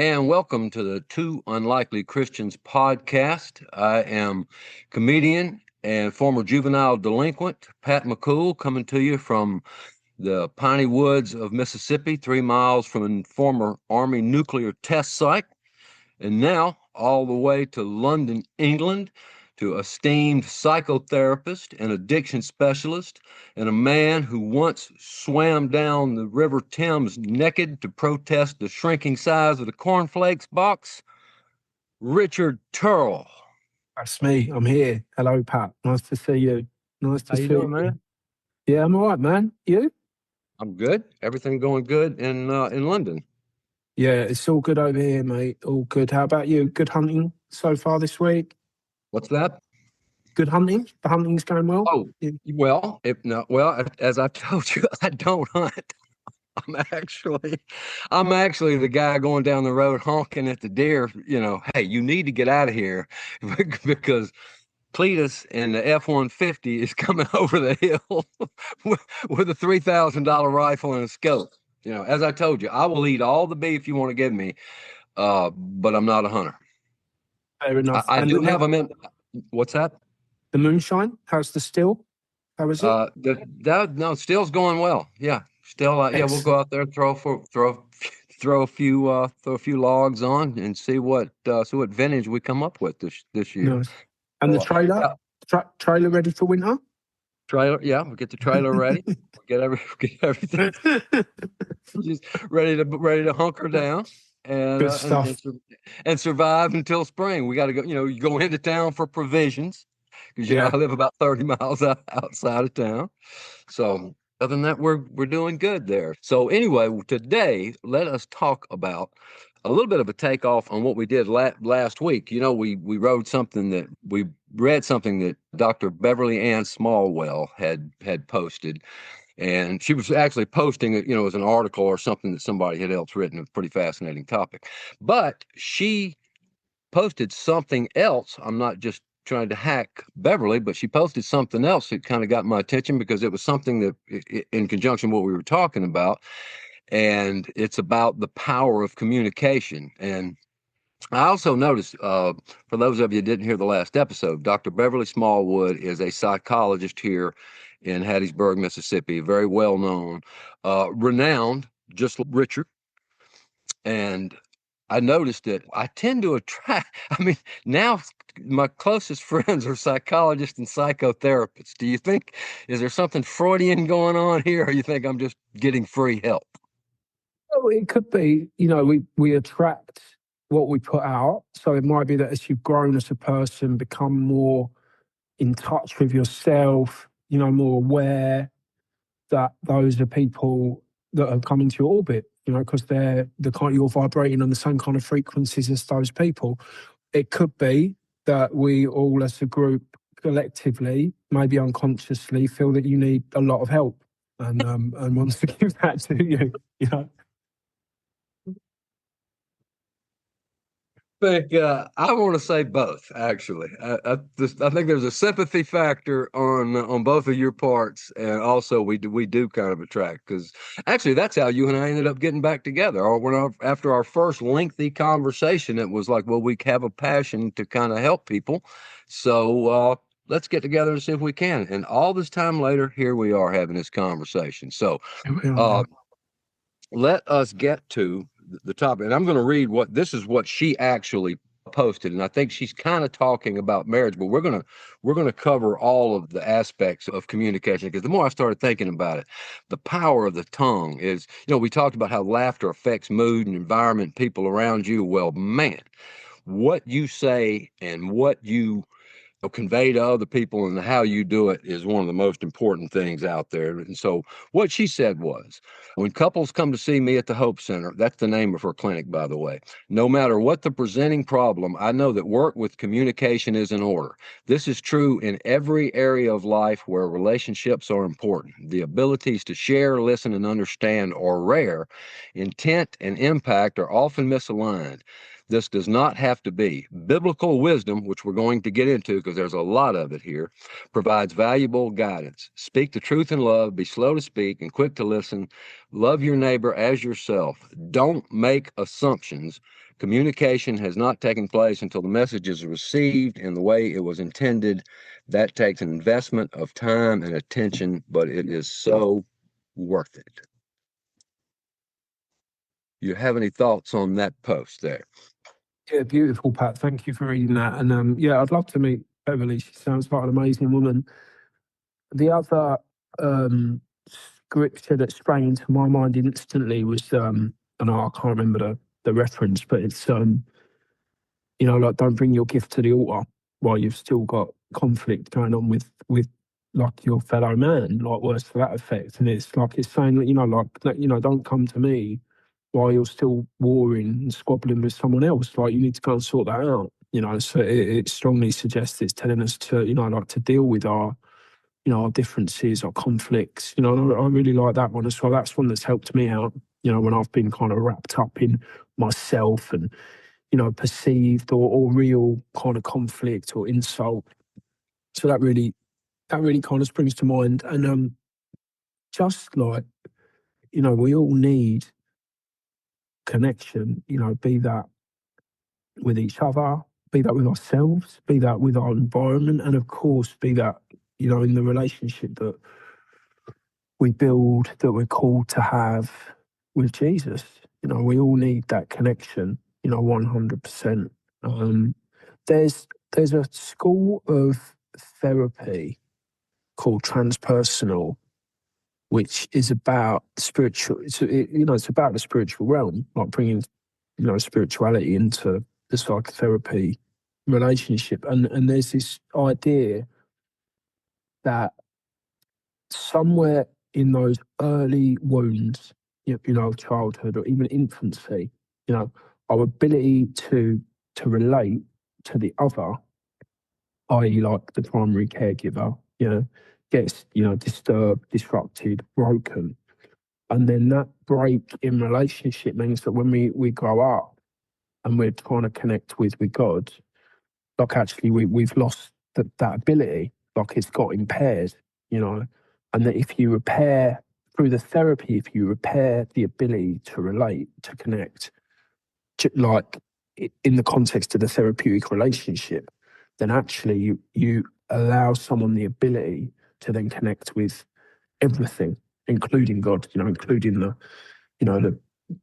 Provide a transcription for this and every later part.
and welcome to the Two Unlikely Christians podcast. I am comedian and former juvenile delinquent Pat McCool, coming to you from the piney woods of Mississippi, 3 miles from a former Army nuclear test site, and now all the way to London, England, to esteemed psychotherapist and addiction specialist, and a man who once swam down the River Thames naked to protest the shrinking size of the cornflakes box, Richard Turrell. That's me. I'm here. Hello, Pat. Nice to see you. Nice to How see you doing, you. man? Yeah, I'm all right, man. You? I'm good. Everything going good in London. Yeah, it's all good over here, mate. All good. How about you? Good hunting so far this week? What's that? Good hunting? The hunting's going well? Oh, as I've told you, I don't hunt. I'm actually the guy going down the road honking at the deer, hey, you need to get out of here because Cletus and the F-150 is coming over the hill with a $3,000 rifle and a scope. As I told you, I will eat all the beef you want to give me, but I'm not a hunter. Fair enough. I do have them in. What's that? The moonshine? How's the still? How is it? No, still's going well. Yeah, still. We'll go out there, throw a few logs on and see what vintage we come up with this year. Nice. And the trailer? Trailer ready for winter? Trailer, yeah. We'll get the trailer ready. Get everything just ready to hunker down Good stuff. and survive until spring. We got to go. You go into town for provisions because Yeah. I live about 30 miles outside of town. So other than that, we're doing good there. So anyway, today let us talk about a little bit of a takeoff on what we did last week. We read something that Dr. Beverly Ann Smallwell had posted, and she was actually posting it, as an article or something that somebody had else written. A pretty fascinating topic, but she posted something else. I'm not just trying to hack Beverly, but she posted something else that kind of got my attention because it was something that, in conjunction with what we were talking about, and it's about the power of communication. And I also noticed, for those of you who didn't hear the last episode, Dr. Beverly Smallwood is a psychologist here in Hattiesburg, Mississippi, very well known, renowned, just like Richard. And I noticed that I tend to attract, now my closest friends are psychologists and psychotherapists. Do you think, is there something Freudian going on here, or you think I'm just getting free help? Oh, it could be, we attract what we put out. So it might be that as you've grown as a person, become more in touch with yourself, more aware, that those are people that have come into your orbit, because you're vibrating on the same kind of frequencies as those people. It could be that we all as a group collectively, maybe unconsciously, feel that you need a lot of help and wants to give that to you, I want to say both, actually. I think there's a sympathy factor on both of your parts, and also we do kind of attract, because actually that's how you and I ended up getting back together. Or after our first lengthy conversation, it was like, well, we have a passion to kind of help people, so let's get together and see if we can. And all this time later, here we are having this conversation. So let us get to the topic, and I'm going to read what she actually posted, and I think she's kind of talking about marriage, but we're going to cover all of the aspects of communication, because the more I started thinking about it, the power of the tongue is, we talked about how laughter affects mood and environment, people around you. Well, man, what you say and what you convey to other people and how you do it is one of the most important things out there. And so what she said was, when couples come to see me at the Hope Center, that's the name of her clinic, by the way, no matter what the presenting problem, I know that work with communication is in order. This is true in every area of life where relationships are important. The abilities to share, listen, and understand are rare. Intent and impact are often misaligned. This does not have to be. Biblical wisdom, which we're going to get into because there's a lot of it here, provides valuable guidance. Speak the truth in love, be slow to speak and quick to listen. Love your neighbor as yourself. Don't make assumptions. Communication has not taken place until the message is received in the way it was intended. That takes an investment of time and attention, but it is so worth it. You have any thoughts on that post there? Yeah, beautiful, Pat. Thank you for reading that. And yeah, I'd love to meet Beverly. She sounds like an amazing woman. The other scripture that sprang into my mind instantly was and I can't remember the reference, but it's like don't bring your gift to the altar while you've still got conflict going on with like your fellow man, like words to that effect. And it's like it's saying that, don't come to me while you're still warring and squabbling with someone else. Like you need to go and sort that out. So it strongly suggests it's telling us to, like to deal with our differences, our conflicts. And I really like that one as well. That's one that's helped me out, when I've been kind of wrapped up in myself and, perceived or real kind of conflict or insult. So that really kind of springs to mind. And just like, we all need connection, be that with each other, be that with ourselves, be that with our environment, and of course, be that, in the relationship that we build, that we're called to have with Jesus. We all need that connection, 100%. There's a school of therapy called transpersonal, which is about spiritual. It's about the spiritual realm, like bringing, spirituality into the psychotherapy relationship. And there's this idea that somewhere in those early wounds, of childhood or even infancy, our ability to relate to the other, i.e., like the primary caregiver, gets disturbed, disrupted, broken, and then that break in relationship means that when we grow up and we're trying to connect with God, like actually we've lost that ability, like it's got impaired, and that if you repair through the therapy, if you repair the ability to relate, to connect, like in the context of the therapeutic relationship, then actually you allow someone the ability to then connect with everything, including God, including the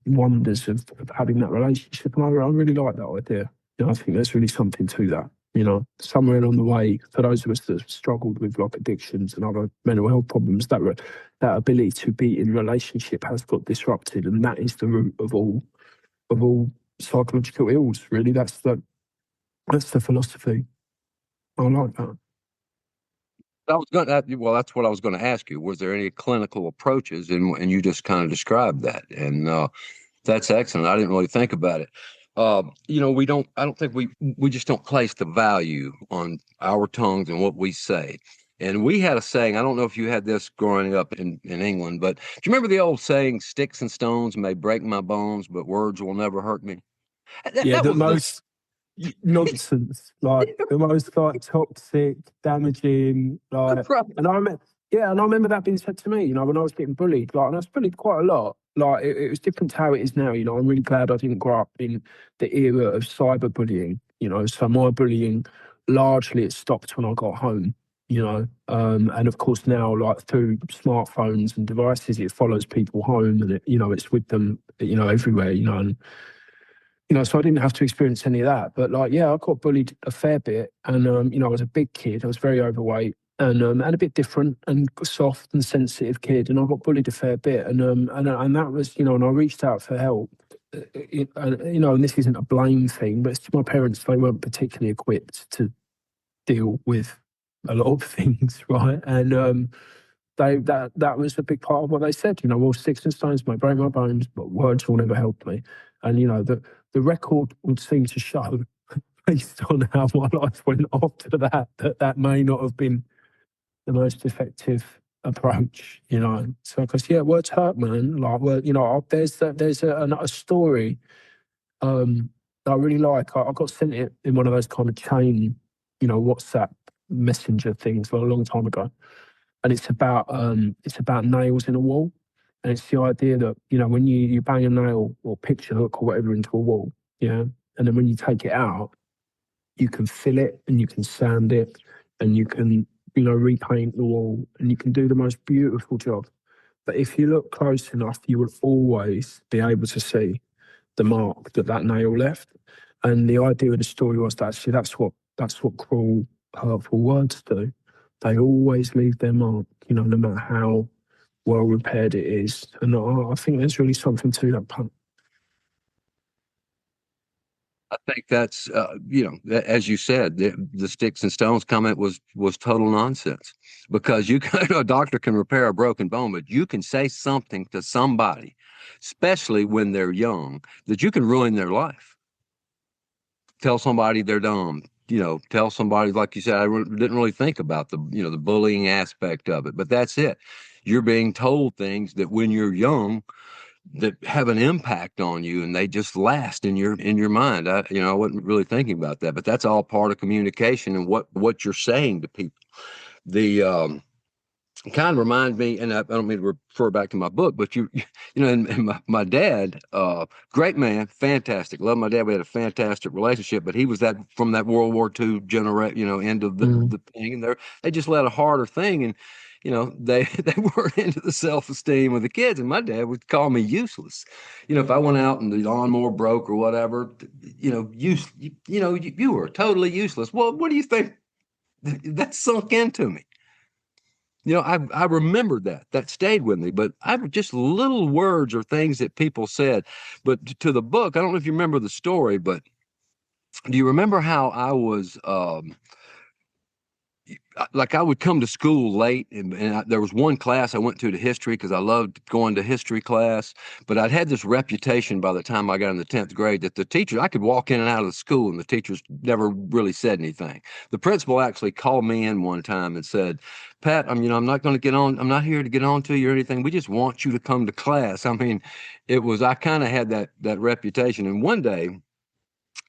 wonders of having that relationship. And I really like that idea. I think there's really something to that. Somewhere along the way, for those of us that have struggled with like addictions and other mental health problems, that ability to be in relationship has got disrupted, and that is the root of all psychological ills. Really, that's the philosophy. I like that. Well, that's what I was going to ask you. Was there any clinical approaches? And you just kind of described that. And that's excellent. I didn't really think about it. I don't think we just don't place the value on our tongues and what we say. And we had a saying, I don't know if you had this growing up in England, but do you remember the old saying, sticks and stones may break my bones, but words will never hurt me? Yeah, That the was most nonsense, like the most like toxic, damaging, like. right. And I remember that being said to me, when I was getting bullied, like, and I was bullied quite a lot. Like it was different to how it is now. I'm really glad I didn't grow up in the era of cyberbullying. So my bullying largely it stopped when I got home. And of course now, like through smartphones and devices, it follows people home, and it's with them, everywhere. And so I didn't have to experience any of that. But like, yeah, I got bullied a fair bit. And, I was a big kid. I was very overweight and a bit different and soft and sensitive kid. And I got bullied a fair bit. And that was, and I reached out for help. And this isn't a blame thing, but it's my parents, they weren't particularly equipped to deal with a lot of things, right? And that was a big part of what they said. Well, sticks and stones might break my bones, but words will never help me. And the record would seem to show, based on how my life went after that may not have been the most effective approach. So because words hurt, man. Like, there's a story that I really like. I got sent it in one of those kind of chain, WhatsApp messenger things a long time ago. And it's about nails in a wall. And it's the idea that, when you bang a nail or picture hook or whatever into a wall, Yeah. And then when you take it out, you can fill it and you can sand it and you can, repaint the wall and you can do the most beautiful job. But if you look close enough, you will always be able to see the mark that that nail left. And the idea of the story was that actually that's what cruel, hurtful words do. They always leave their mark, no matter how well repaired it is. And I think there's really something to that pun. I think that's, as you said, the sticks and stones comment was total nonsense, because a doctor can repair a broken bone, but you can say something to somebody, especially when they're young, that you can ruin their life. Tell somebody they're dumb. Tell somebody, like you said, didn't really think about the bullying aspect of it, but that's it. You're being told things that when you're young that have an impact on you, and they just last in your mind. I wasn't really thinking about that, but that's all part of communication and what you're saying to people. The kind of reminds me, and I don't mean to refer back to my book, but and my dad, great man, fantastic, love my dad. We had a fantastic relationship, but he was that from that World War II generation, end of Mm. the thing, and they just led a harder thing, and they weren't into the self-esteem of the kids, and my dad would call me useless. If I went out and the lawnmower broke or whatever, you were totally useless. Well, what do you think? That sunk into me. I remembered that stayed with me, but I were just little words or things that people said. But to the book, I don't know if you remember the story, but do you remember how I was, like I would come to school late, and there was one class I went to history, because I loved going to history class. But I'd had this reputation by the time I got in the 10th grade that the teachers, I could walk in and out of the school and the teachers never really said anything. The principal actually called me in one time and said, Pat, I'm not going to get on. I'm not here to get on to you or anything. We just want you to come to class. I mean, I kind of had that reputation. And one day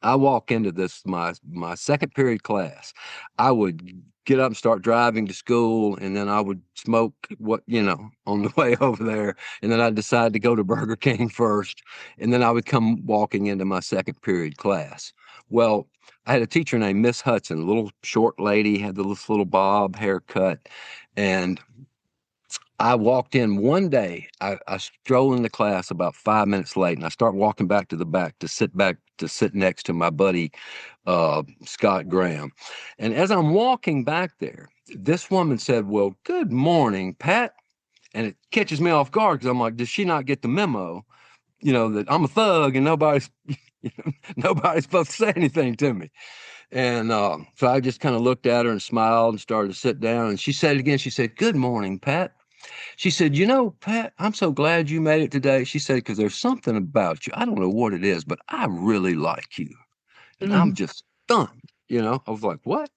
I walk into my second period class. I would get up and start driving to school, and then I would smoke on the way over there, and then I'd decide to go to Burger King first, and then I would come walking into my second period class. Well, I had a teacher named Miss Hudson, a little short lady, had this little bob haircut, and I walked in one day. I stroll into class about 5 minutes late, and I start walking back to the back to sit next to my buddy Scott Graham. And as I'm walking back there, this woman said, "Well, good morning, Pat." And it catches me off guard, because I'm like, "Does she not get the memo? That I'm a thug and nobody's supposed to say anything to me." And so I just kind of looked at her and smiled and started to sit down. And she said it again. She said, "Good morning, Pat." She said, Pat, I'm so glad you made it today. She said, because there's something about you. I don't know what it is, but I really like you. And I'm Mm. just stunned. I was like, what?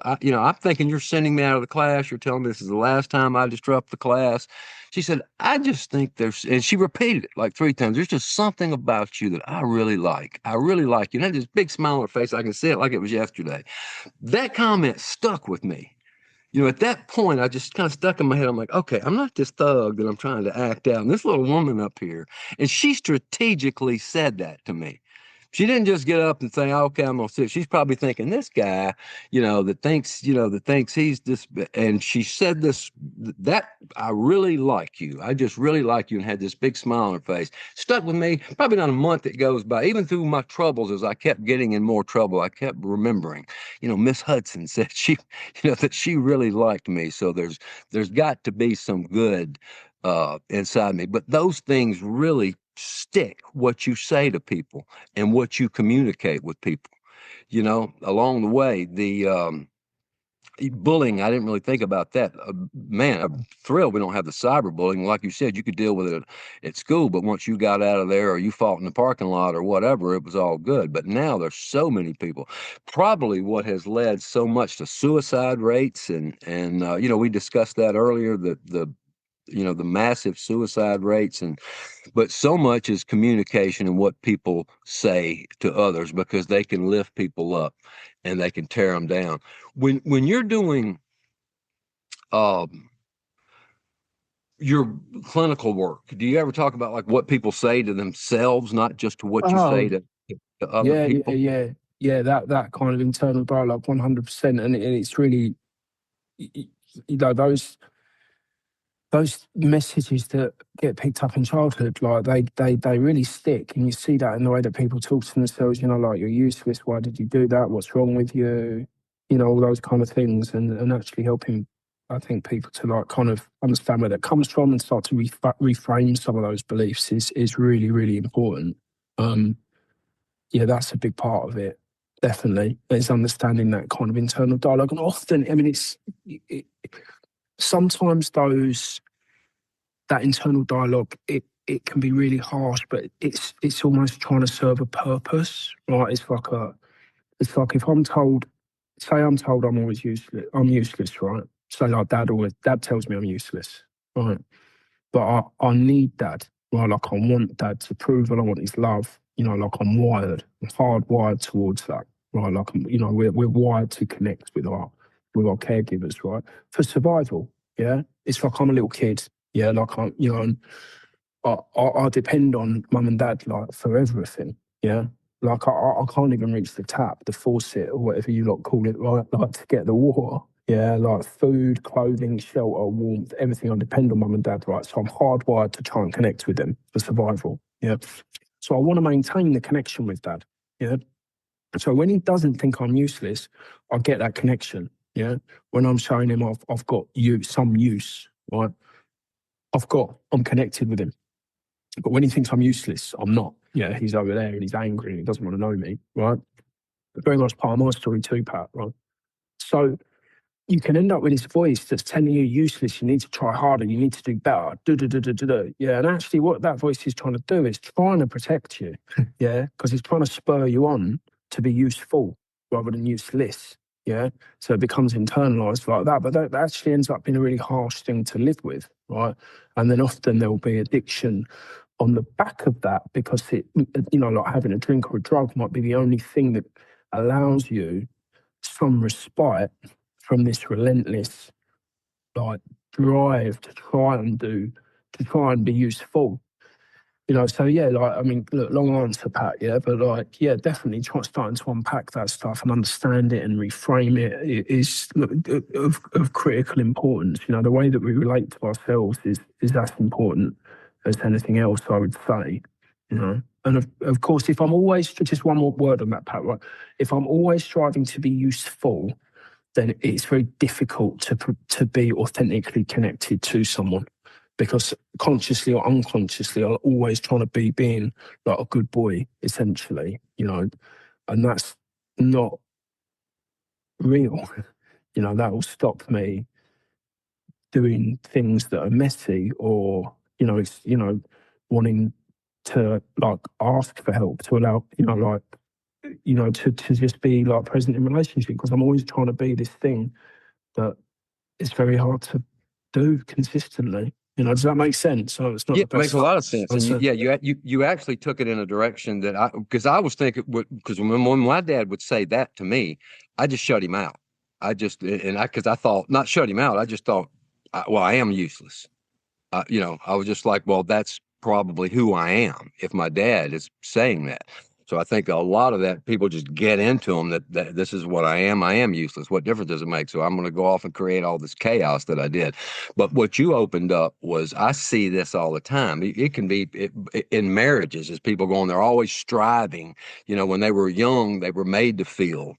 I'm thinking you're sending me out of the class. You're telling me this is the last time I disrupt the class. She said, I just think and she repeated it like 3 times. There's just something about you that I really like. I really like you. And had this big smile on her face. I can see it like it was yesterday. That comment stuck with me. At that point, I just kind of stuck in my head. I'm like, okay, I'm not this thug that I'm trying to act out. And this little woman up here, and she strategically said that to me. She didn't just get up and say, okay, I'm gonna sit. She's probably thinking, this guy, that thinks he's this. And she said this, that I really like you. I just really like you, and had this big smile on her face. Stuck with me. Probably not a month that goes by. Even through my troubles, as I kept getting in more trouble, I kept remembering, Miss Hudson said that she really liked me. So there's got to be some good inside me. But those things really stick, what you say to people and what you communicate with people, along the way. The bullying, I didn't really think about that. Man, I'm thrilled we don't have the cyberbullying. Like you said, you could deal with it at school, but once you got out of there or you fought in the parking lot or whatever, it was all good. But now there's so many people. Probably what has led so much to suicide rates, and we discussed that earlier, the massive suicide rates, but so much is communication and what people say to others, because they can lift people up and they can tear them down. When you're doing um, your clinical work, do you ever talk about like what people say to themselves, not just to what you say Oh, to? to other Yeah, yeah, people. yeah, yeah. That kind of internal dialogue, 100%, and it's really, y- y- those messages that get picked up in childhood, like they really stick, and you see that in the way that people talk to themselves. You know, like you're useless. Why did you do that? What's wrong with you? You know, all those kind of things, and actually helping, I think, people to like kind of understand where that comes from and start to reframe some of those beliefs is really really important. Um, yeah, that's a big part of it. Definitely, is understanding that kind of internal dialogue, and often, I mean, it, sometimes those that internal dialogue, it can be really harsh, but it's almost trying to serve a purpose, right? It's like if I'm told, say I'm told I'm useless, right? So like dad tells me I'm useless, right? But I need dad, right? Like I want dad to prove and I want his love, you know, like I'm hardwired towards that, right? Like you know, we're wired to connect with our caregivers, right? For survival, yeah. It's like I'm a little kid, yeah. Like I'm, you know, and I depend on mum and dad like for everything, yeah. Like I can't even reach the tap, the faucet, or whatever you lot call it, right? Like to get the water. Yeah, like food, clothing, shelter, warmth, everything. I depend on mum and dad, right? So I'm hardwired to try and connect with them for survival. Yeah. So I want to maintain the connection with dad. Yeah. So when he doesn't think I'm useless, I get that connection. Yeah. When I'm showing him I've got some use, right? I'm connected with him. But when he thinks I'm useless, I'm not. Yeah, he's over there and he's angry and he doesn't want to know me, right? Very much part of my story too, Pat, right? So you can end up with this voice that's telling you useless, you need to try harder, you need to do better. Yeah, and actually what that voice is trying to do is trying to protect you. Yeah, because it's trying to spur you on to be useful rather than useless. Yeah. So it becomes internalized like that. But that actually ends up being a really harsh thing to live with, right? And then often there will be addiction on the back of that because you know, like having a drink or a drug might be the only thing that allows you some respite from this relentless like drive to try and be useful. You know, so yeah, like I mean, look, long answer, Pat, yeah, but like, yeah, definitely starting to unpack that stuff and understand it and reframe it is look, of critical importance. You know, the way that we relate to ourselves is as important as anything else, I would say. You know, and of course, if I'm always just one more word on that, Pat, right? If I'm always striving to be useful, then it's very difficult to be authentically connected to someone because consciously or unconsciously, I'm always trying to be being like a good boy, essentially, you know, and that's not real. You know, that will stop me doing things that are messy or, you know, it's, you know, wanting to like ask for help to allow, you know, like, you know, to just be like present in relationship because I'm always trying to be this thing that it's very hard to do consistently. You know, does that make sense? So it's not Yeah, the it makes a best lot of sense. And answer. you actually took it in a direction that because I was thinking, because when my dad would say that to me, I just shut him out. Because I thought, not shut him out, I just thought, well, I am useless. You know, I was just like, well, that's probably who I am if my dad is saying that. So I think a lot of that people just get into them that this is what I am. I am useless. What difference does it make? So I'm going to go off and create all this chaos that I did. But what you opened up was I see this all the time. It can be in marriages as people going, they're always striving. You know, when they were young, they were made to feel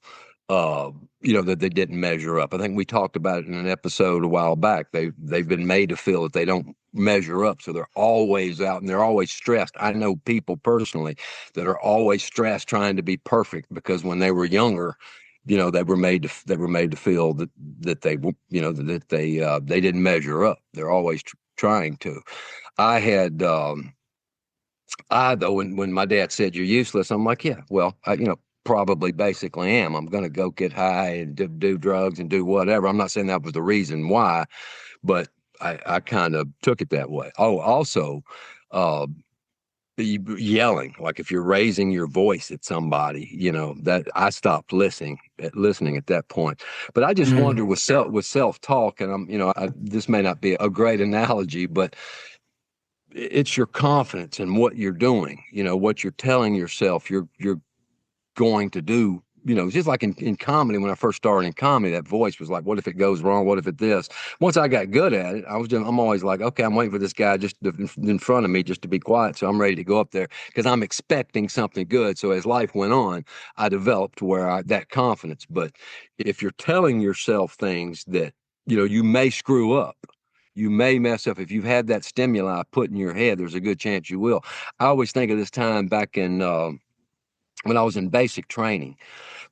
uh, you know, that they didn't measure up. I think we talked about it in an episode a while back. They've been made to feel that they don't measure up, so they're always out and they're always stressed. I know people personally that are always stressed trying to be perfect because when they were younger, you know, they were made to feel that they you know that they didn't measure up. They're always trying to. I had I though when my dad said you're useless, I'm like, yeah, well, you know, probably basically am. I'm going to go get high and do drugs and do whatever. I'm not saying that was the reason why, but I kind of took it that way. Oh, also, uh, yelling, like if you're raising your voice at somebody, you know, that I stopped listening at that point. But I just Mm. wonder with self talk, and I'm, you know, this may not be a great analogy, but it's your confidence in what you're doing, you know, what you're telling yourself, your going to do. Just like in comedy, when I first started in comedy, that voice was like, what if it goes wrong? What if it this? Once I got good at it, I'm always like, okay, I'm waiting for this guy just in front of me just to be quiet. So I'm ready to go up there because I'm expecting something good. So as life went on, I developed where that confidence. But if you're telling yourself things that, you may screw up, you may mess up. If you've had that stimuli put in your head, there's a good chance you will. I always think of this time back in, when I was in basic training.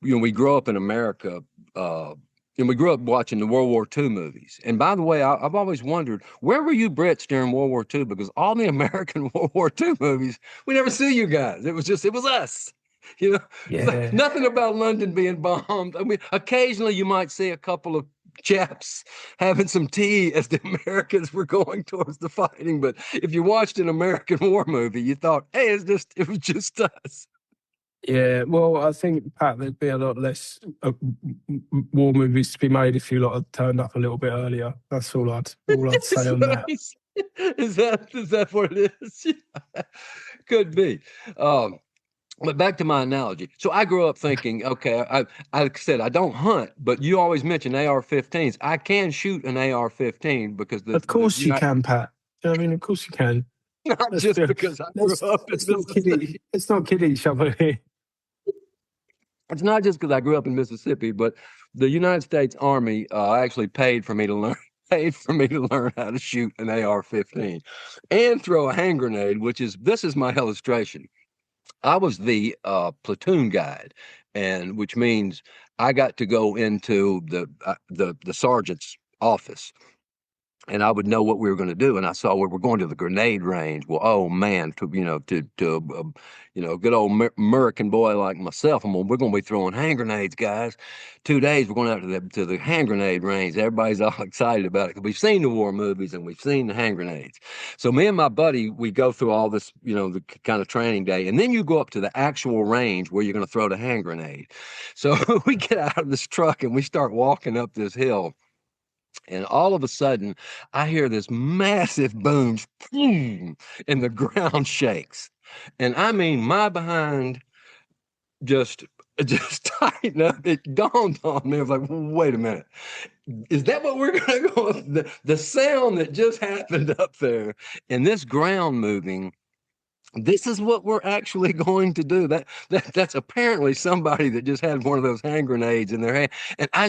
We grew up in America, and we grew up watching the World War II movies. And by the way, I've always wondered, where were you Brits during World War II? Because all the American World War II movies, we never see you guys. It was us. It's like Yeah. nothing about London being bombed. I mean, occasionally you might see a couple of chaps having some tea as the Americans were going towards the fighting. But if you watched an American war movie, you thought, hey, it was just us. Yeah, well, I think, Pat, there'd be a lot less war movies to be made if you lot had turned up a little bit earlier. That's all I'd say on that. Is that what it is? Could be. But back to my analogy. So I grew up thinking, okay, I said I don't hunt, but you always mention AR-15s. I can shoot an AR-15 because Of course you can, Pat. You know what I mean? Of course you can. Not just because I grew up in Mississippi. Let's not kid each other here. It's not just because I grew up in Mississippi, but the United States Army actually paid for me to learn how to shoot an AR-15 and throw a hand grenade, this is my illustration. I was the platoon guide, and which means I got to go into the sergeant's office, and I would know what we were going to do. And I saw we were going to the grenade range. Well, oh man, to good old American boy like myself, we're going to be throwing hand grenades, guys. 2 days we're going out to the hand grenade range. Everybody's all excited about it because we've seen the war movies and we've seen the hand grenades. So me and my buddy, we go through all this, the kind of training day, and then you go up to the actual range where you're going to throw the hand grenade. So we get out of this truck and we start walking up this hill. And all of a sudden, I hear this massive boom, and the ground shakes. And I mean, my behind just tightened up. It dawned on me. I was like, wait a minute. Is that what we're going to go? The sound that just happened up there and this ground moving, this is what we're actually going to do. That's apparently somebody that just had one of those hand grenades in their hand. And I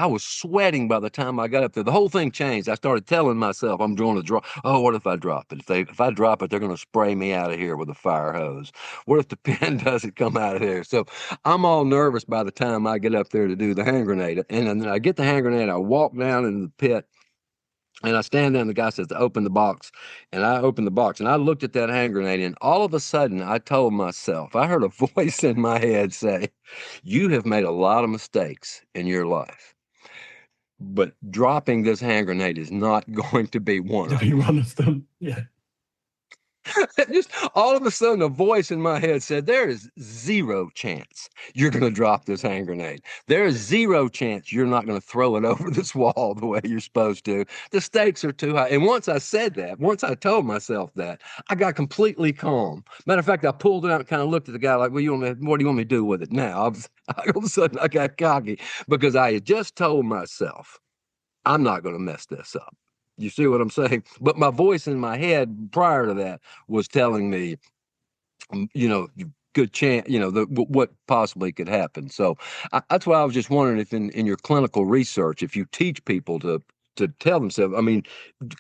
was sweating by the time I got up there. The whole thing changed. I started telling myself, I'm going to drop. Oh, what if I drop it? If I drop it, they're going to spray me out of here with a fire hose. What if the pin doesn't come out of there? So I'm all nervous by the time I get up there to do the hand grenade. And then I get the hand grenade. I walk down into the pit. And I stand there and the guy says to open the box. And I opened the box and I looked at that hand grenade. And all of a sudden, I told myself, I heard a voice in my head say, you have made a lot of mistakes in your life. But dropping this hand grenade is not going to be one of them. Yeah. Just all of a sudden, a voice in my head said, there is zero chance you're going to drop this hand grenade. There is zero chance you're not going to throw it over this wall the way you're supposed to. The stakes are too high. And once I told myself that, I got completely calm. Matter of fact, I pulled it out and kind of looked at the guy like, what do you want me to do with it now? All of a sudden, I got cocky because I had just told myself, I'm not going to mess this up. You see what I'm saying? But my voice in my head prior to that was telling me, good chance, what possibly could happen. So that's why I was just wondering if in your clinical research, if you teach people to tell themselves,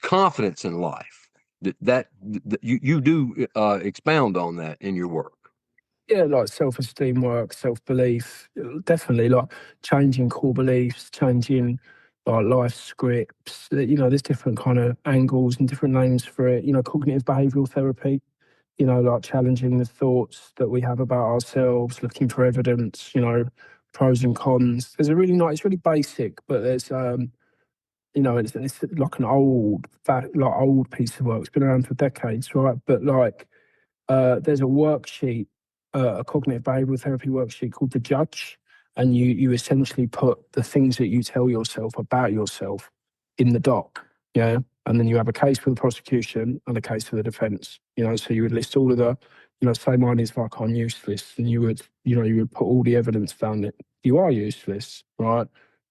confidence in life, that you do expound on that in your work. Yeah, like self-esteem work, self-belief, definitely like changing core beliefs, changing like life scripts. There's different kind of angles and different names for it. Cognitive behavioral therapy, like challenging the thoughts that we have about ourselves, looking for evidence, pros and cons. There's it's really basic, but there's, it's like an old piece of work. It's been around for decades, right? But there's a worksheet, a cognitive behavioral therapy worksheet called The Judge. And you essentially put the things that you tell yourself about yourself in the doc, yeah? And then you have a case for the prosecution and a case for the defence, so you would list all of the say mine is like I'm useless, and you would put all the evidence down that you are useless, right?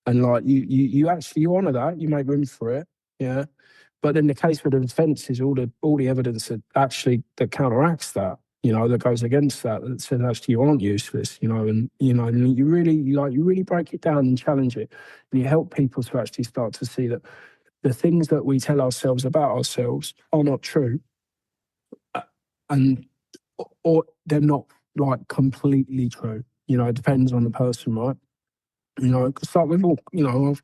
And like you actually you honour that, you make room for it, yeah. But in the case with the defence is all the evidence that counteracts that, that goes against that, that says actually you aren't useless, and you really break it down and challenge it, and you help people to actually start to see that the things that we tell ourselves about ourselves are not true, and or they're not like completely true. It depends on the person, right? Because like we've all, I've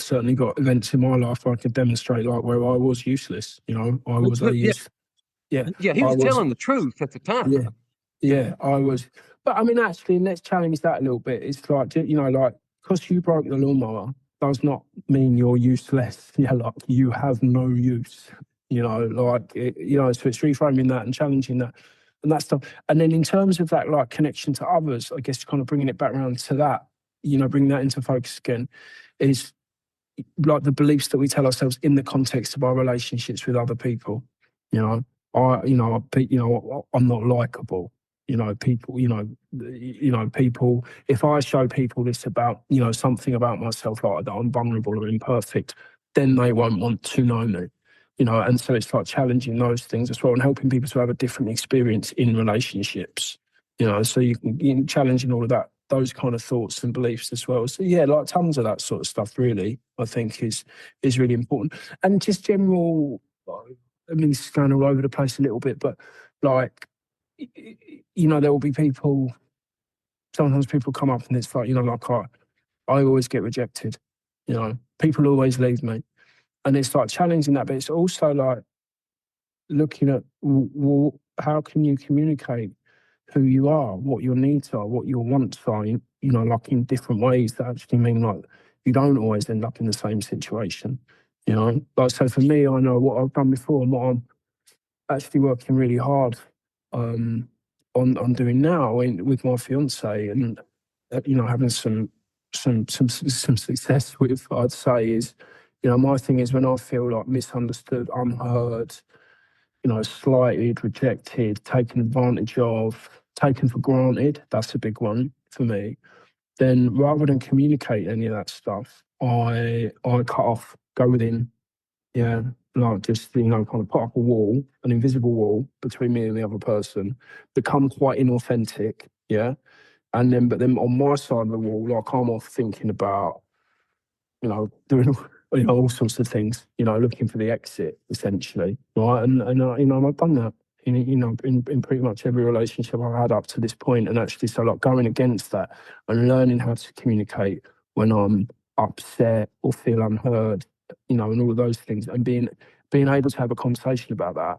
certainly got events in my life where I could demonstrate like where I was useless. I was a Yeah, yeah, yeah, he I was was, telling the truth at the time. yeah, yeah, I was. But I mean, actually, let's challenge that a little bit. It's like, like because you broke the lawnmower does not mean you're useless. Yeah, like you have no use. So it's reframing that and challenging that and that stuff. And then in terms of that, like connection to others, I guess kind of bringing it back around to that, bringing that into focus again, is like the beliefs that we tell ourselves in the context of our relationships with other people. You know, I'm not likable. People. If I show people this about, something about myself, like that I'm vulnerable or imperfect, then they won't want to know me. And so it's like challenging those things as well and helping people to have a different experience in relationships. So you can challenging all of that, those kind of thoughts and beliefs as well. So yeah, like tons of that sort of stuff. Really, I think is really important, and just general. I mean, this is going all over the place a little bit, but like, there will be people. Sometimes people come up and it's like, like I always get rejected. People always leave me, and it's like challenging that, but it's also like looking at how can you communicate who you are, what your needs are, what your wants are, like in different ways that actually mean like you don't always end up in the same situation. Like so for me, I know what I've done before and what I'm actually working really hard um, on doing now with my fiance, and having some success with. I'd say is, my thing is when I feel like misunderstood, unheard, slighted, rejected, taken advantage of, taken for granted. That's a big one for me. Then rather than communicate any of that stuff, I cut off, go within, yeah, like just kind of put up a wall, an invisible wall between me and the other person, become quite inauthentic, yeah, but then on my side of the wall, like I'm off thinking about doing all sorts of things, looking for the exit essentially, right? And I've done that in pretty much every relationship I've had up to this point, and actually, so like going against that and learning how to communicate when I'm upset or feel unheard, and all of those things, and being able to have a conversation about that,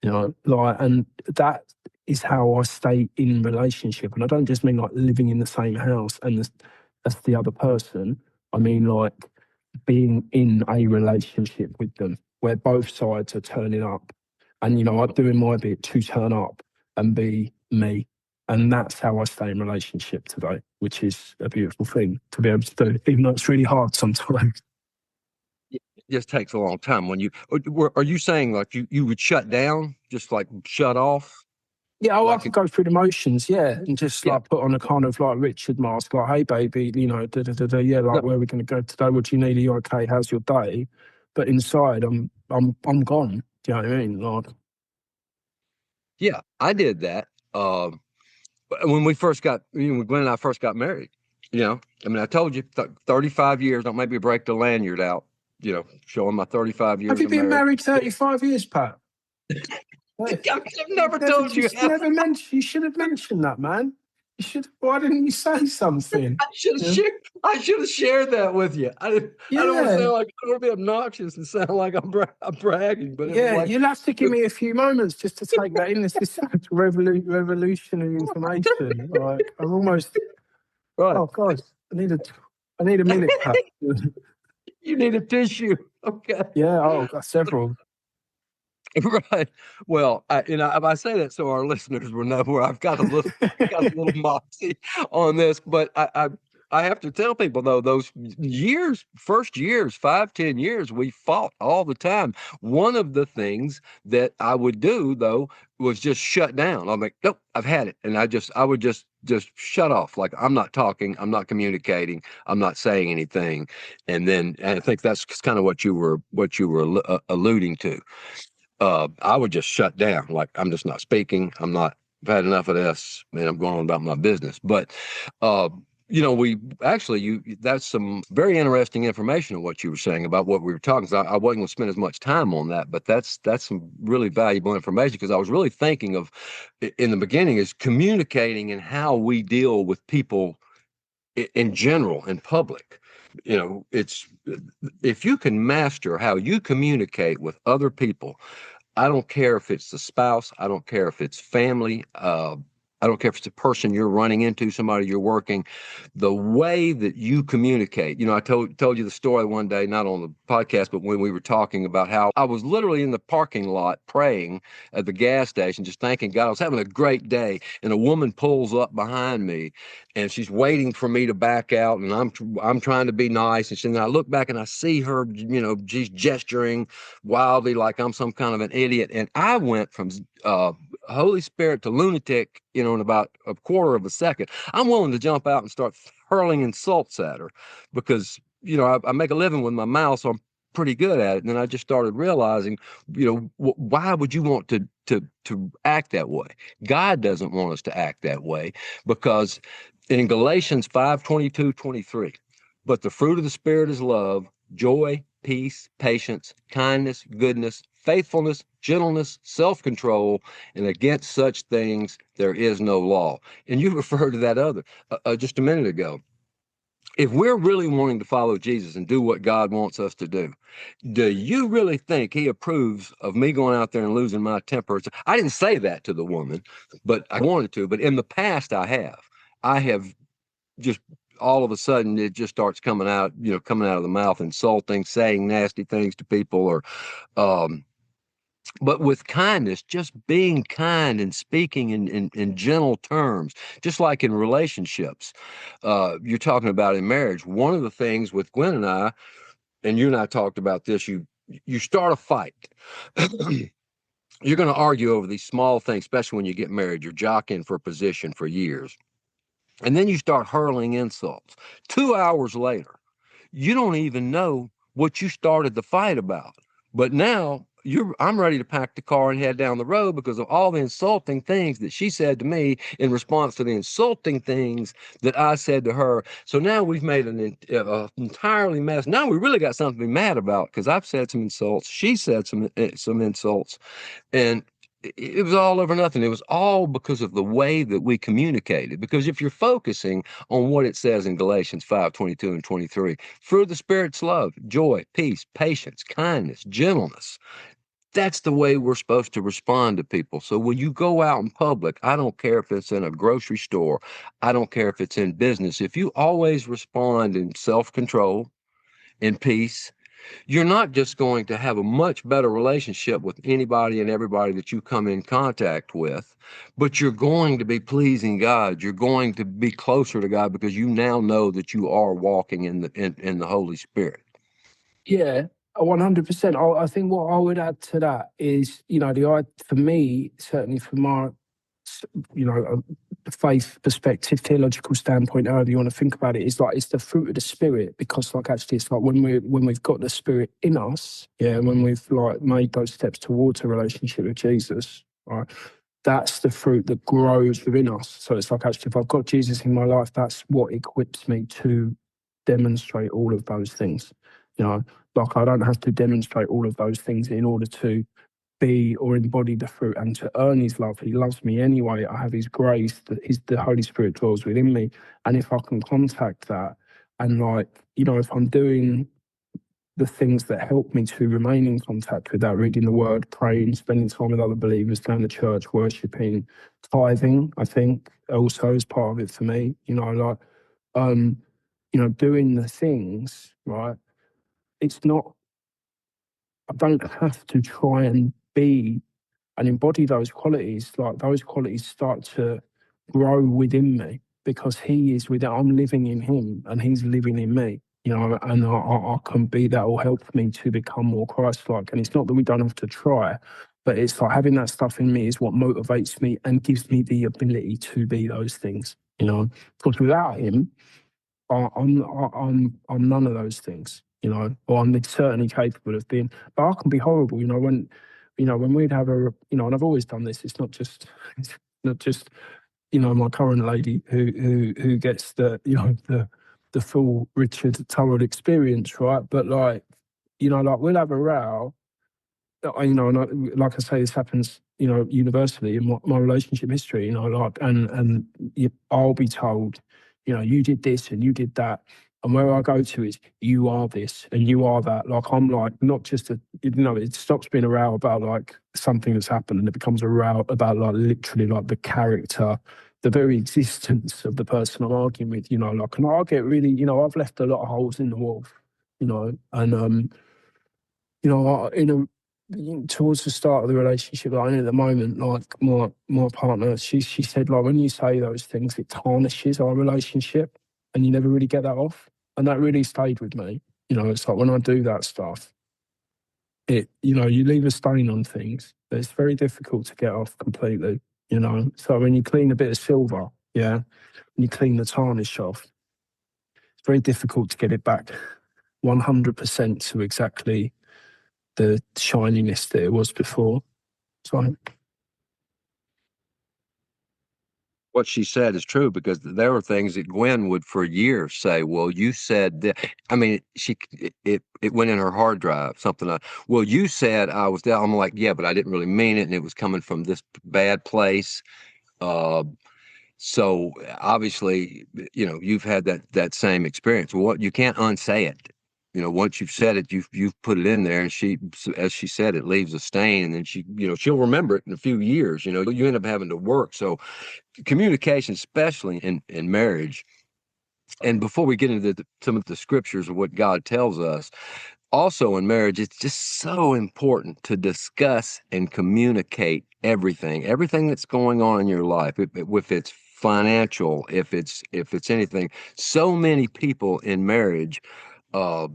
and that is how I stay in relationship. And I don't just mean like living in the same house and as the other person. I mean like being in a relationship with them where both sides are turning up and, I'm doing my bit to turn up and be me. And that's how I stay in relationship today, which is a beautiful thing to be able to do, even though it's really hard sometimes. It just takes a long time. When are you saying like you would shut down, just like shut off? Yeah, I Like, could go through the motions, yeah, and just yeah, like put on a kind of like Richard mask, like, hey, baby, da da da da, yeah, no, like, where are we going to go today? What do you need? Are you okay? How's your day? But inside, I'm gone. Do you know what I mean? Like, yeah, I did that. When we first got, when Glenn and I first got married, I mean, I told you 35 years, don't maybe break the lanyard out, showing my 35 have years you of been marriage. married 35 years, Pat? Hey, I've never told you how. never mentioned. You should have mentioned that, man. You should. Why didn't you say something? I should have Yeah. shared. I should have shared that with you. I don't want to Yeah, sound like I don't want to be obnoxious and sound like I'm bragging, but it was yeah. like, You'll have to give me a few moments just to take that in. This is such revolutionary information. Like I'm almost. right, Oh God, I need a minute, Pat. you need a tissue. Okay. Yeah. Oh, got several. Right. Well, if I say that so our listeners will know where I've got a little moxie on this, but I have to tell people though, those first years, 5, 10 years, we fought all the time. One of the things that I would do though, was just shut down. I'm like, nope, I've had it. And I would just shut off. Like, I'm not talking, I'm not communicating, I'm not saying anything. And I think that's kind of what you were alluding to. I would just shut down. Like, I'm just not speaking. I've had enough of this, and I'm going on about my business. But, uh, we actually, that's some very interesting information on what you were saying about what we were talking. So I wasn't going to spend as much time on that, but that's some really valuable information, because I was really thinking of, in the beginning, is communicating and how we deal with people in general, in public. It's, if you can master how you communicate with other people, I don't care if it's the spouse, I don't care if it's family, I don't care if it's a person you're running into, somebody you're working, the way that you communicate. I told you the story one day, not on the podcast, but when we were talking about how I was literally in the parking lot praying at the gas station, just thanking God. I was having a great day, and a woman pulls up behind me, and she's waiting for me to back out, and I'm trying to be nice, and then I look back and I see her, she's gesturing wildly like I'm some kind of an idiot, and I went from Holy Spirit to lunatic, in about a quarter of a second. I'm willing to jump out and start hurling insults at her, because I make a living with my mouth, so I'm pretty good at it. And then I just started realizing, why would you want to act that way? God doesn't want us to act that way, because in Galatians 5:22-23, but the fruit of the Spirit is love, joy, peace, patience, kindness, goodness, faithfulness, gentleness, self-control, and against such things there is no law. And you referred to that just a minute ago. If we're really wanting to follow Jesus and do what God wants us to do you really think he approves of me going out there and losing my temper? I didn't say that to the woman, but I wanted to. But in the past, I have just, all of a sudden it just starts coming out of the mouth, insulting, saying nasty things to people, or but with kindness, just being kind and speaking in gentle terms, just like in relationships. You're talking about in marriage. One of the things with Gwen and I, and you and I talked about this, you start a fight. You're going to argue over these small things, especially when you get married. You're jockeying for a position for years. And then you start hurling insults. 2 hours later, you don't even know what you started the fight about. But now I'm ready to pack the car and head down the road because of all the insulting things that she said to me in response to the insulting things that I said to her. So now we've made an entirely mess. Now we really got something to be mad about, because I've said some insults. She said some insults, and it was all over nothing. It was all because of the way that we communicated. Because if you're focusing on what it says in Galatians 5:22-23, fruit of the Spirit's love, joy, peace, patience, kindness, gentleness. That's the way we're supposed to respond to people. So when you go out in public, I don't care if it's in a grocery store, I don't care if it's in business, if you always respond in self-control, in peace, you're not just going to have a much better relationship with anybody and everybody that you come in contact with, but you're going to be pleasing God. You're going to be closer to God, because you now know that you are walking in the Holy Spirit. Yeah, 100%. I think what I would add to that is, for me, certainly from my, faith perspective, theological standpoint, however you want to think about it, is like it's the fruit of the Spirit, because actually it's like when we've got the Spirit in us, when we've made those steps towards a relationship with Jesus, right? That's the fruit that grows within us. So it's like, actually, if I've got Jesus in my life, that's what equips me to demonstrate all of those things. Like I don't have to demonstrate all of those things in order to be or embody the fruit and to earn his love. He loves me anyway. I have his grace, the Holy Spirit dwells within me. And if I can contact that, and if I'm doing the things that help me to remain in contact with that, reading the word, praying, spending time with other believers, going to church, worshipping, tithing, I think also is part of it for me, doing the things, right? It's not, I don't have to try and be and embody those qualities. Like those qualities start to grow within me, because he is within, I'm living in him and he's living in me, and I can be, that will help me to become more Christ-like. And it's not that we don't have to try, But it's like having that stuff in me is what motivates me and gives me the ability to be those things, you know. Because without him, I'm none of those things, you know. Or I'm certainly capable of being, but I can be horrible, you know. When we'd have and I've always done this. It's not just, it's not just, my current lady who gets the full Richard Turrell experience, right? But like, like we'll have a row, and like I say, this happens, universally in my relationship history, like, and I'll be told, you did this and you did that. And where I go to is, you are this and you are that. Like, I'm like, not just it stops being a row about like something that's happened, and it becomes a row about like literally like the character, the very existence of the person I'm arguing with, like, and I get really, I've left a lot of holes in the wall, and, towards the start of the relationship that I'm in at the moment, like my partner, she said, like, when you say those things, it tarnishes our relationship, and you never really get that off. And that really stayed with me. It's like when I do that stuff, you leave a stain on things, but it's very difficult to get off completely. So when you clean a bit of silver, yeah, and you clean the tarnish off, it's very difficult to get it back 100% to exactly the shininess that it was before. So What she said is true, because there were things that Gwen would for years say, well, you said that. I mean, it went in her hard drive, something like, well, you said I was down. I'm like, yeah, but I didn't really mean it. And it was coming from this bad place. Uh, so obviously, you've had that same experience. Well, you can't unsay it. Once you've said it, you've put it in there, and as she said, it leaves a stain, and then she'll remember it in a few years. You end up having to work. So communication, especially in marriage. And before we get into some of the scriptures of what God tells us, also in marriage, it's just so important to discuss and communicate everything that's going on in your life. If it's financial, if it's anything. So many people in marriage uh,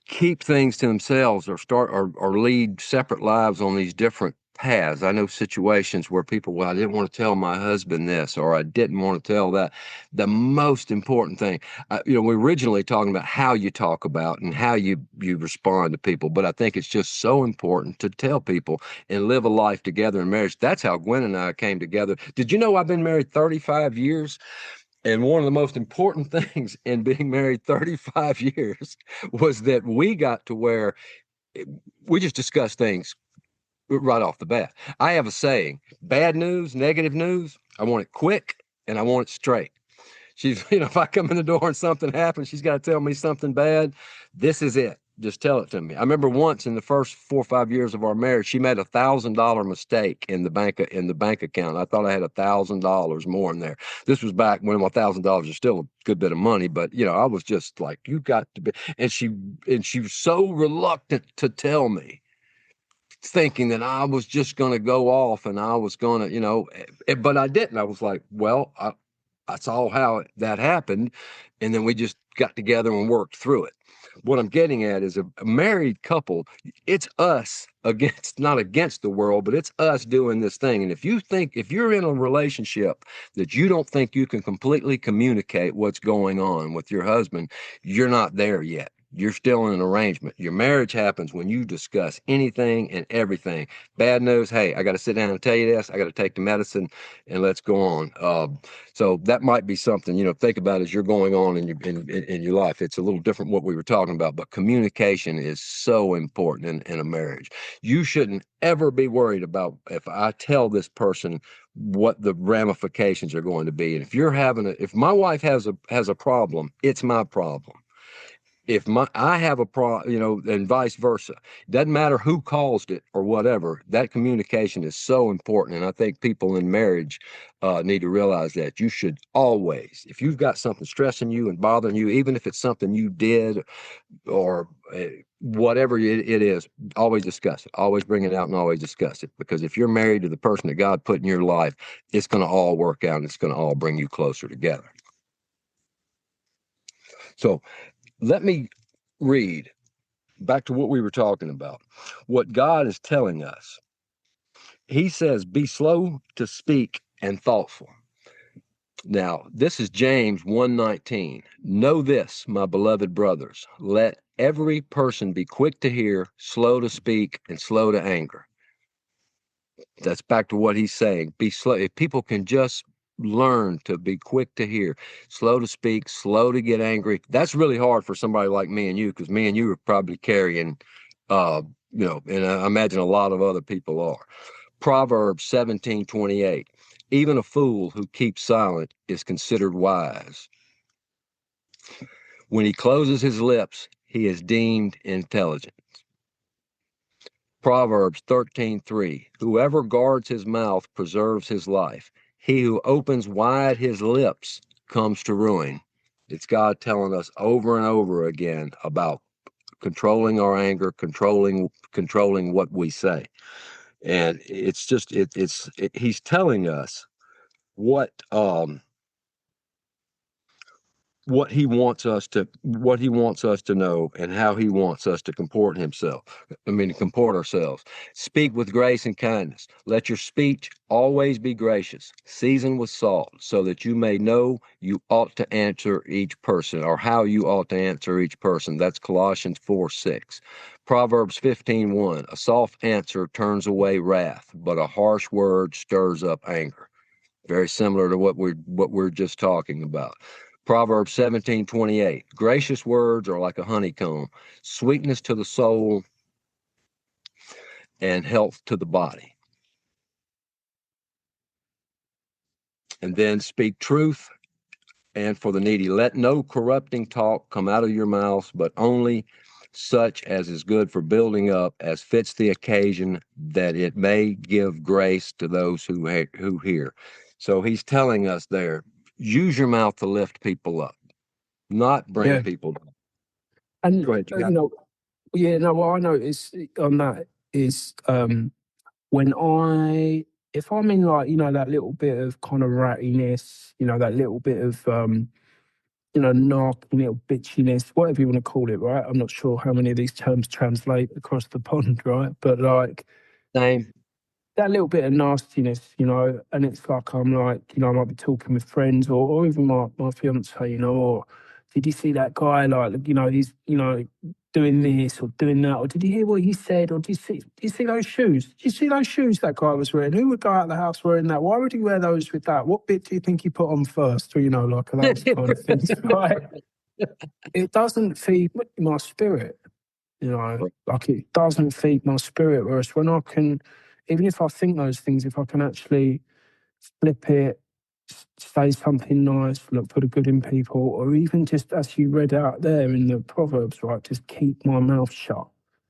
keep things to themselves, or or lead separate lives on these different paths. I know situations where people, well, I didn't want to tell my husband this, or I didn't want to tell that. The most important thing, we're originally talking about how you talk about and how you respond to people, but I think it's just so important to tell people and live a life together in marriage. That's how Gwen and I came together. Did you know I've been married 35 years? And one of the most important things in being married 35 years was that we got to where we just discuss things right off the bat. I have a saying: bad news, negative news, I want it quick and I want it straight. She's, if I come in the door and something happens, she's got to tell me something bad. This is it. Just tell it to me. I remember once in the first 4 or 5 years of our marriage, she made $1,000 mistake in the bank account. I thought I had $1,000 more in there. This was back when $1,000 is still a good bit of money, but I was just like, you got to be. And she was so reluctant to tell me, thinking that I was just going to go off and I was going to, but I didn't. I was like, well, I saw how that happened, and then we just got together and worked through it. What I'm getting at is, a married couple, it's us against, not against the world, but it's us doing this thing. And if you're in a relationship that you don't think you can completely communicate what's going on with your husband, you're not there yet. You're still in an arrangement. Your marriage happens when you discuss anything and everything. Bad news, hey, I got to sit down and tell you this. I got to take the medicine, and let's go on. So that might be something, think about as you're going on in your life. It's a little different what we were talking about, but communication is so important in a marriage. You shouldn't ever be worried about, if I tell this person, what the ramifications are going to be. And if my wife has a problem, it's my problem. If I have a problem, and vice versa. Doesn't matter who caused it or whatever. That communication is so important, and I think people in marriage need to realize that. You should always, if you've got something stressing you and bothering you, even if it's something you did, or whatever it is, always discuss it. Always bring it out and always discuss it. Because if you're married to the person that God put in your life, it's going to all work out, and it's going to all bring you closer together. So let me read back to what we were talking about, what God is telling us. He says, be slow to speak and thoughtful. Now, this is James 1:19. Know this, my beloved brothers, let every person be quick to hear, slow to speak, and slow to anger. That's back to what he's saying. Be slow. If people can just learn to be quick to hear, slow to speak, slow to get angry. That's really hard for somebody like me and you, because me and you are probably carrying, uh, and I imagine a lot of other people are. Proverbs 17:28. Even a fool who keeps silent is considered wise. When he closes his lips, he is deemed intelligent. Proverbs 13:3. Whoever guards his mouth preserves his life. He who opens wide his lips comes to ruin. It's God telling us over and over again about controlling our anger, controlling what we say. And it's just he's telling us what he wants us to know, and how he wants us to comport ourselves. Speak with grace and kindness. Let your speech always be gracious, seasoned with salt, so that you may know you ought to answer each person, or how you ought to answer each person. That's Colossians 4:6. Proverbs 15:1. A soft answer turns away wrath, but a harsh word stirs up anger. Very similar to what we're just talking about. Proverbs 17:28. Gracious words are like a honeycomb, sweetness to the soul and health to the body. And then speak truth and for the needy. Let no corrupting talk come out of your mouths, but only such as is good for building up, as fits the occasion, that it may give grace to those who hear. So he's telling us there, use your mouth to lift people up, not bring Yeah. people down. And, Go ahead, you know, yeah, no, what I notice on that is when if I'm in, like, that little bit of kind of rattiness, that little bit of, narky little bitchiness, whatever you want to call it, right? I'm not sure how many of these terms translate across the pond, right? But like, Same. that little bit of nastiness, and it's like, I'm like, I might be talking with friends, or even my fiance, or did you see that guy, like, he's, doing this or doing that, or did you hear what he said, or did you see those shoes? Did you see those shoes that guy was wearing? Who would go out of the house wearing that? Why would he wear those with that? What bit do you think he put on first? Or, like those kind of things, right? It doesn't feed my spirit. Like, it doesn't feed my spirit. Whereas when I can, even if I think those things, if I can actually flip it, say something nice, look for the good in people, or even just, as you read out there in the Proverbs, right, just keep my mouth shut.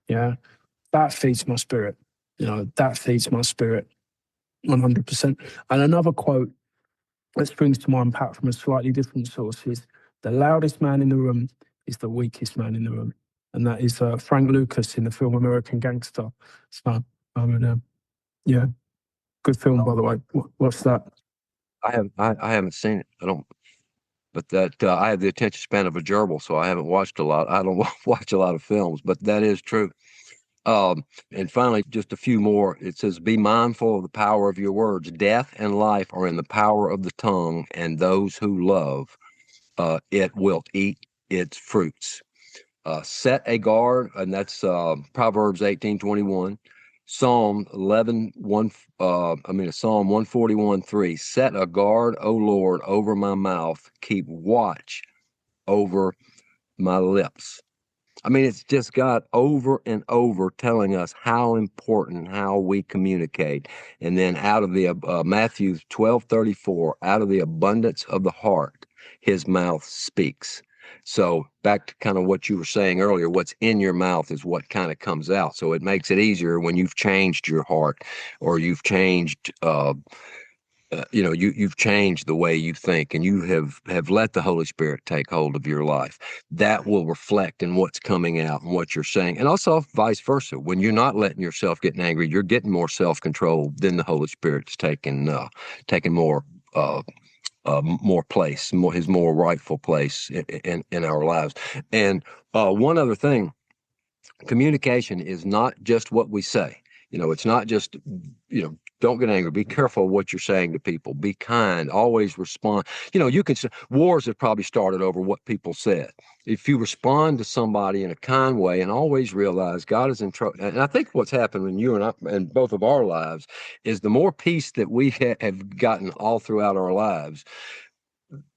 Yeah, that feeds my spirit. That feeds my spirit 100%. And another quote that springs to mind, perhaps from a slightly different source, is the loudest man in the room is the weakest man in the room. And that is Frank Lucas in the film American Gangster. So, yeah, good film, by the way. What's that? I haven't seen it. I don't, but that I have the attention span of a gerbil, so I haven't watched a lot. I don't watch a lot of films, but that is true. And finally, just a few more. It says, be mindful of the power of your words. Death and life are in the power of the tongue, and those who love it will eat its fruits. Set a guard, and that's Proverbs 18:21. Psalm 11:1. Psalm 141:3. Set a guard, O Lord, over my mouth. Keep watch over my lips. I mean, it's just God over and over telling us how important how we communicate. And then out of the Matthew 12:34, out of the abundance of the heart, his mouth speaks. So back to kind of what you were saying earlier, what's in your mouth is what kind of comes out. So it makes it easier when you've changed your heart, or you've changed you've changed the way you think, and you have let the Holy Spirit take hold of your life. That will reflect in what's coming out and what you're saying, and also vice versa. When you're not letting yourself get angry, you're getting more self-control. Then the Holy Spirit's taking more more place, his more rightful place in our lives. And one other thing communication is not just what we say. It's not just, don't get angry. Be careful what you're saying to people. Be kind. Always respond. You can say wars have probably started over what people said. If you respond to somebody in a kind way and always realize God is in trouble. And I think what's happened in you and I and both of our lives is the more peace that we have gotten all throughout our lives,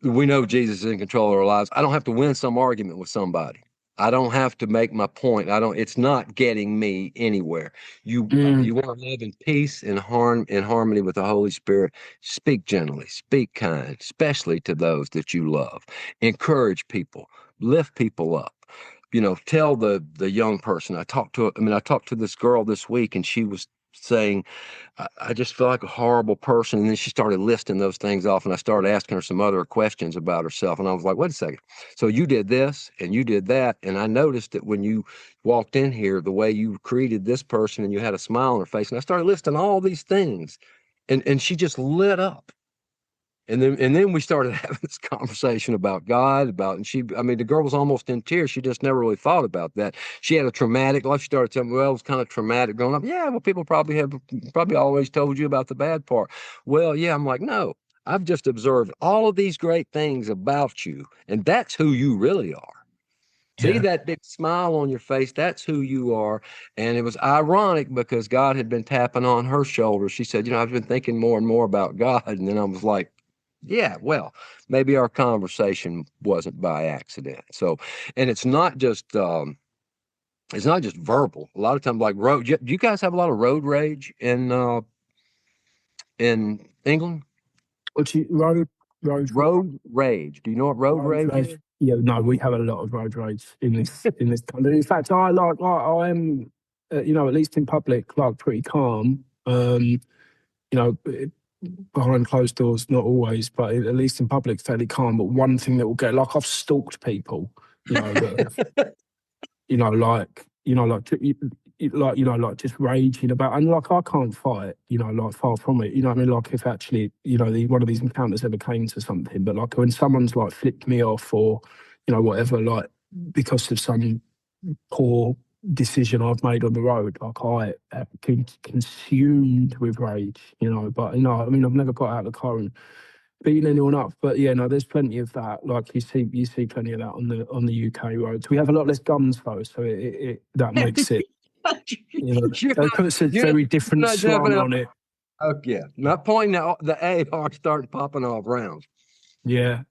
we know Jesus is in control of our lives. I don't have to win some argument with somebody. I don't have to make my point. It's not getting me anywhere. You want to live in peace and in harmony with the Holy Spirit. Speak gently, speak kind, especially to those that you love. Encourage people, lift people up. Tell the young person. I talked to this girl this week, and she was saying, I just feel like a horrible person. And then she started listing those things off, and I started asking her some other questions about herself. And I was like, wait a second. So you did this and you did that. And I noticed that when you walked in here, the way you greeted this person and you had a smile on her face. And I started listing all these things, and she just lit up. And then we started having this conversation about God, the girl was almost in tears. She just never really thought about that. She had a traumatic life. She started telling me, well, it was kind of traumatic growing up. Yeah, well, people probably always told you about the bad part. Well, yeah, I'm like, no, I've just observed all of these great things about you, and that's who you really are. See that big smile on your face? That's who you are. And it was ironic because God had been tapping on her shoulder. She said, I've been thinking more and more about God. And then I was like, yeah, well, maybe our conversation wasn't by accident. So, and it's not just verbal. A lot of times, like road. Do you guys have a lot of road rage in England? What you Road rage. Do you know what road rage is? Yeah, no, we have a lot of road rage in this country. In fact, I am, at least in public, like pretty calm. Behind closed doors, not always, but at least in public, fairly calm. But one thing that will get, like, I've stalked people, that like just raging about, and like I can't fight, like far from it. You know what I mean? Like if actually, one of these encounters ever came to something, but like when someone's like flipped me off or, whatever, like because of some poor decision I've made on the road, like I am consumed with rage, but I've never got out of the car and beating anyone up, but yeah, no, there's plenty of that. Like you see plenty of that on the UK roads. We have a lot less guns though, so that makes it, that puts a very different slant on it. Oh yeah, not pointing out the AR starting popping off rounds. Yeah,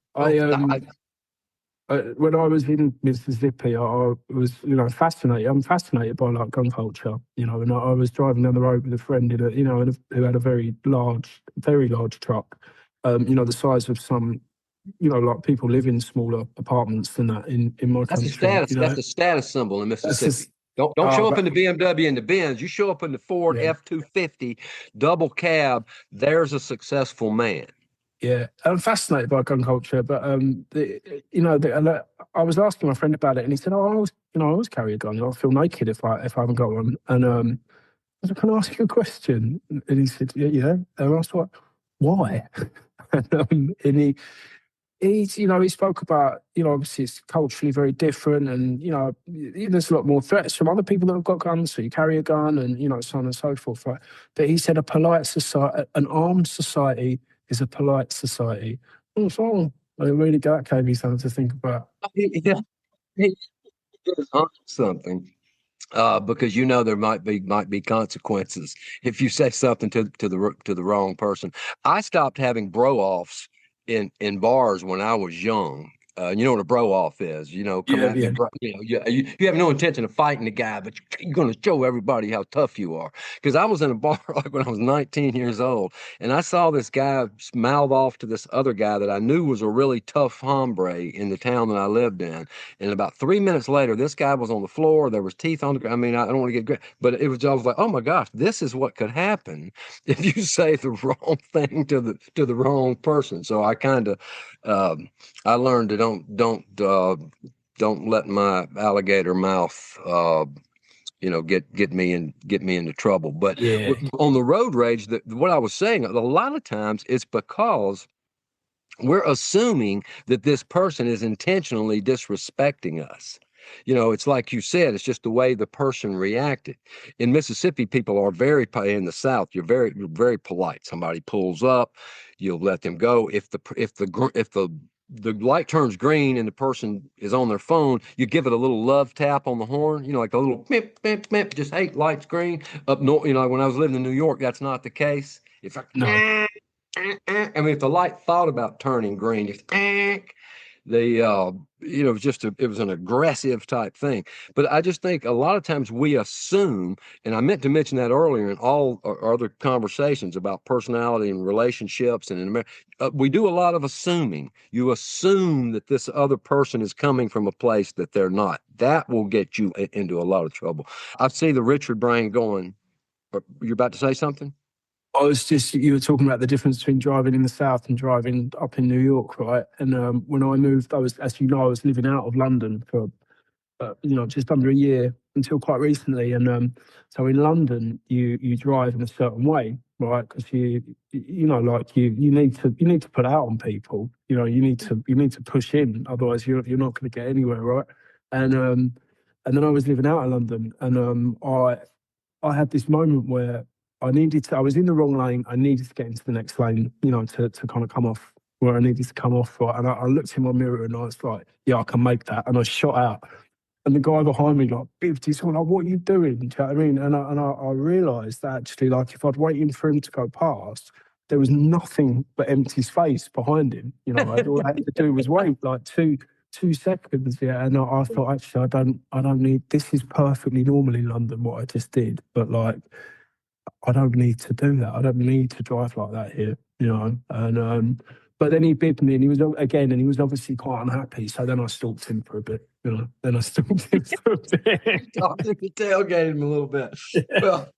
when I was in Mississippi, I was, fascinated. I'm fascinated by like gun culture, and I was driving down the road with a friend who had a very large truck, the size of some, like people live in smaller apartments than that in my country. That's a status symbol in Mississippi. Don't show up in the BMW and the Benz. You show up in the Ford F-250 double cab. There's a successful man. Yeah, I'm fascinated by gun culture, but I was asking my friend about it, and he said, "Oh, I always carry a gun. I feel naked if I haven't got one." And I said, "Can I ask you a question?" And he said, "Yeah." And I asked, "Why?" and he spoke about, obviously it's culturally very different, and there's a lot more threats from other people that have got guns, so you carry a gun, and so on and so forth. Right? But he said a polite society, an armed society, is a polite society. So that gave me something to think about. Yeah, something. Because there might be consequences if you say something to the wrong person. I stopped having bro-offs in bars when I was young. You know what a bro-off is? Come at me, bro. You have no intention of fighting the guy, but you're going to show everybody how tough you are. Because I was in a bar like when I was 19 years old, and I saw this guy mouth off to this other guy that I knew was a really tough hombre in the town that I lived in. And about 3 minutes later, this guy was on the floor. There was teeth on the ground. I mean, I don't want to get, but I was like, oh my gosh, this is what could happen if you say the wrong thing to the wrong person. So I kind of, I learned to don't let my alligator mouth get me into trouble. But on the road rage, what I was saying, a lot of times it's because we're assuming that this person is intentionally disrespecting us. It's like you said, it's just the way the person reacted. In Mississippi, people are in the South, you're very polite. Somebody pulls up, you'll let them go. If the light turns green and the person is on their phone, you give it a little love tap on the horn, like a little mip, mip, mip, just, hey, light's green. Up north, when I was living in New York, that's not the case. It's like, No. I mean, if the light thought about turning green, just, they it was an aggressive type thing. But I just think a lot of times we assume, and I meant to mention that earlier in all our other conversations about personality and relationships, and we do a lot of assuming. You assume that this other person is coming from a place that they're not. That will get you into a lot of trouble. I see the Richard brain going. You're about to say something? You were talking about the difference between driving in the South and driving up in New York, right? And when I moved, as you know, I was living out of London for, just under a year until quite recently. And so in London, you drive in a certain way, right? Because you need to put out on people. You need to push in, otherwise you're not going to get anywhere, right? And then I was living out of London, and I had this moment where I was in the wrong lane. I needed to get into the next lane, to kind of come off where I needed to come off. Right. And I looked in my mirror and I was like, yeah, I can make that. And I shot out. And the guy behind me, like, biffed. He's like, what are you doing? Do you know what I mean? And I realised that actually, like, if I'd waited for him to go past, there was nothing but empty space behind him. All I had to do was wait like 2 seconds, yeah. And I thought, actually, I don't need, this is perfectly normal in London, what I just did. But like, I don't need to do that. I don't need to drive like that here, And but then he bibbed me, and he was obviously quite unhappy. So then I stalked him for a bit, Then I stalked him for a bit. Talked him, tailgated him a little bit. Yeah. Well,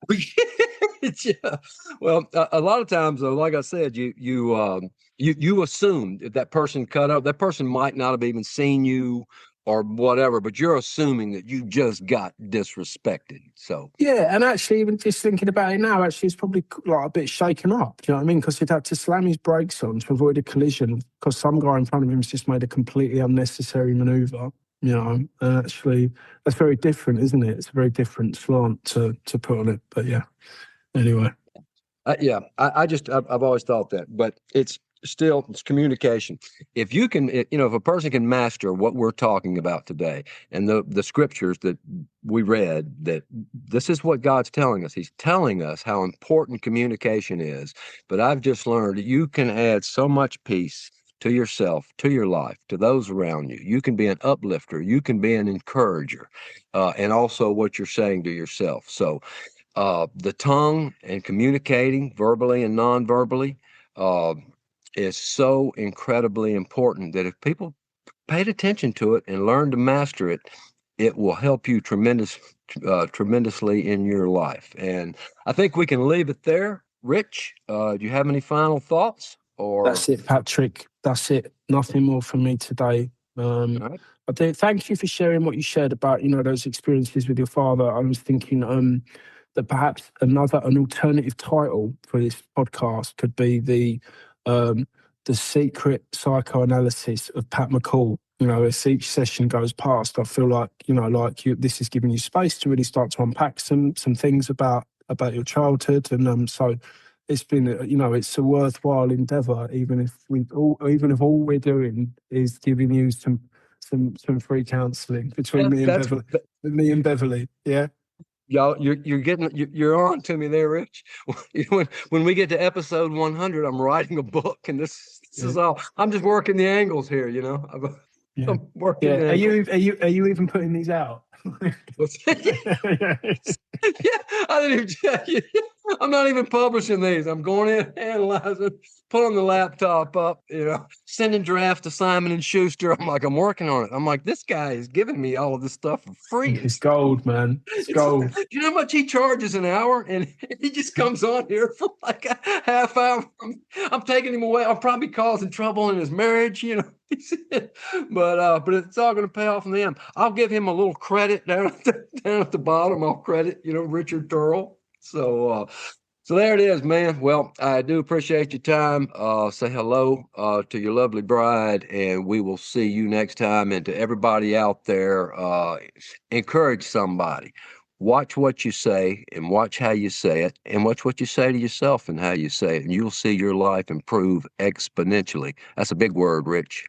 yeah. Well, a lot of times, though, like I said, you assume that person cut up. That person might not have even seen you or whatever, but you're assuming that you just got disrespected. So yeah, and actually, even just thinking about it now, actually, it's probably like a bit shaken up. Do you know what I mean? Because he'd had to slam his brakes on to avoid a collision because some guy in front of him's just made a completely unnecessary manoeuvre. And actually, that's very different, isn't it? It's a very different slant to put on it. But yeah, anyway. I've always thought that, but it's communication. If you can, if a person can master what we're talking about today and the scriptures that we read, that this is what God's telling us. He's telling us how important communication is. But I've just learned that you can add so much peace to yourself, to your life, to those around you. You can be an uplifter. You can be an encourager, and also what you're saying to yourself. So the tongue and communicating verbally and non-verbally is so incredibly important that if people paid attention to it and learned to master it, it will help you tremendously in your life. And I think we can leave it there. Rich, do you have any final thoughts? Or that's it, Patrick. That's it. Nothing more from me today. Right. I do thank you for sharing what you shared about those experiences with your father. I was thinking that perhaps an alternative title for this podcast could be the secret psychoanalysis of Pat McCall. As each session goes past, I feel like this is giving you space to really start to unpack some things about your childhood, and so it's been it's a worthwhile endeavour, even if all we're doing is giving you some free counselling between me and Beverly. Yeah. Y'all, you're on to me there, Rich. When we get to episode 100, I'm writing a book, and this is all. I'm just working the angles here, I'm working. Yeah. Are you even putting these out? Yeah, I didn't even. I'm not even publishing these. I'm going in, analyzing, pulling the laptop up, sending drafts to Simon and Schuster. I'm like, I'm working on it. I'm like, this guy is giving me all of this stuff for free. It's gold, man. It's gold. You know how much he charges an hour? And he just comes on here for like a half hour. I'm taking him away. I'm probably causing trouble in his marriage, but it's all going to pay off in the end. I'll give him a little credit down at the bottom. I'll credit, Richard Turl. So So there it is, man. Well, I do appreciate your time. Say hello to your lovely bride, and we will see you next time. And to everybody out there, encourage somebody. Watch what you say and watch how you say it, and watch what you say to yourself and how you say it, and you'll see your life improve exponentially. That's a big word, Rich.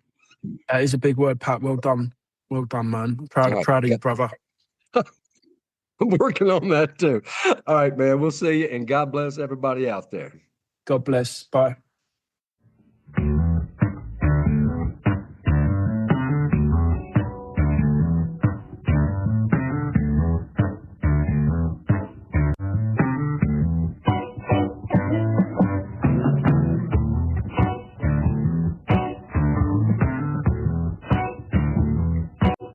That is a big word, Pat. Well done, man. All right. Proud of you, brother. I'm working on that too. All right, man. We'll see you, and God bless everybody out there. God bless. Bye.